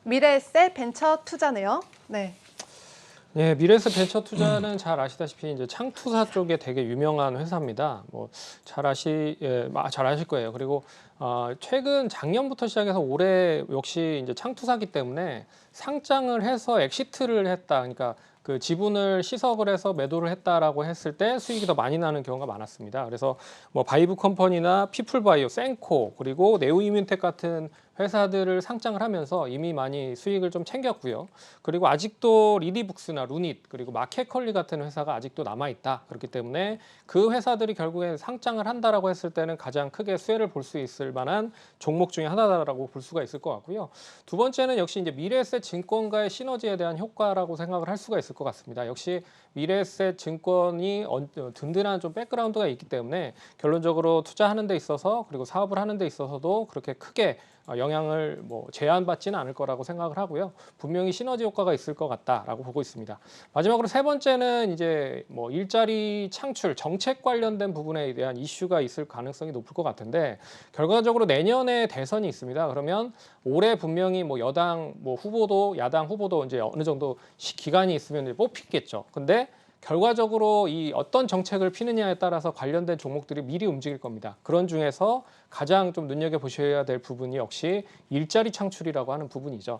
미래에셋 벤처 투자네요. 네. 예, 미래에셋 벤처 투자는 잘 아시다시피 이제 창투사 쪽에 되게 유명한 회사입니다. 뭐 잘 잘 아실 거예요. 그리고 최근 작년부터 시작해서 올해 역시 이제 창투사기 때문에 상장을 해서 엑시트를 했다. 그러니까 그 지분을 시석을 해서 매도를 했다라고 했을 때 수익이 더 많이 나는 경우가 많았습니다. 그래서 뭐 바이브 컴퍼니나 피플바이오, 센코 그리고 네오이뮨텍 같은 회사들을 상장을 하면서 이미 많이 수익을 좀 챙겼고요. 그리고 아직도 리디북스나 루닛 그리고 마켓컬리 같은 회사가 아직도 남아 있다. 그렇기 때문에 그 회사들이 결국에 상장을 한다라고 했을 때는 가장 크게 수혜를 볼 수 있을 만한 종목 중에 하나다라고 볼 수가 있을 것 같고요. 두 번째는 역시 이제 미래에셋 증권과의 시너지에 대한 효과라고 생각을 할 수가 있을 것 같습니다. 역시 미래에셋 증권이 든든한 좀 백그라운드가 있기 때문에 결론적으로 투자하는 데 있어서 그리고 사업을 하는 데 있어서도 그렇게 크게 영향을 제한받지는 않을 거라고 생각을 하고요. 분명히 시너지 효과가 있을 것 같다라고 보고 있습니다. 마지막으로 세 번째는 이제 일자리 창출, 정책 관련된 부분에 대한 이슈가 있을 가능성이 높을 것 같은데 결과적으로 내년에 대선이 있습니다. 그러면 올해 분명히 여당 후보도 야당 후보도 이제 어느 정도 기간이 있으면 이제 뽑히겠죠. 근데 결과적으로 이 어떤 정책을 피느냐에 따라서 관련된 종목들이 미리 움직일 겁니다. 그런 중에서 가장 좀 눈여겨보셔야 될 부분이 역시 일자리 창출이라고 하는 부분이죠.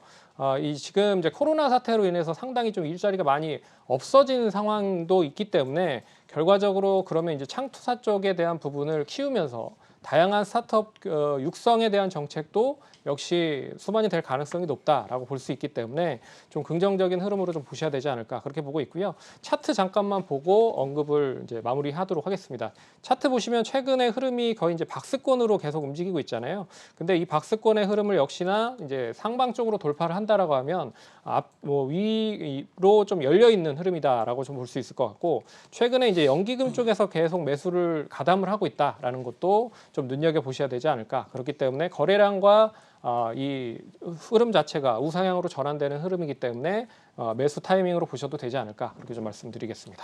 이 지금 이제 코로나 사태로 인해서 상당히 좀 일자리가 많이 없어진 상황도 있기 때문에 결과적으로 그러면 이제 창투사 쪽에 대한 부분을 키우면서 다양한 스타트업 육성에 대한 정책도 역시 수반이 될 가능성이 높다라고 볼 수 있기 때문에 좀 긍정적인 흐름으로 좀 보셔야 되지 않을까 그렇게 보고 있고요. 차트 잠깐만 보고 언급을 이제 마무리하도록 하겠습니다. 차트 보시면 최근의 흐름이 거의 이제 박스권으로 계속 움직이고 있잖아요. 근데 이 박스권의 흐름을 역시나 이제 상방 쪽으로 돌파를 한다라고 하면 위로 좀 열려 있는 흐름이다라고 좀 볼 수 있을 것 같고 최근에 이제 연기금 쪽에서 계속 매수를 가담을 하고 있다라는 것도 좀 눈여겨 보셔야 되지 않을까. 그렇기 때문에 거래량과 이 흐름 자체가 우상향으로 전환되는 흐름이기 때문에 매수 타이밍으로 보셔도 되지 않을까 그렇게 좀 말씀드리겠습니다.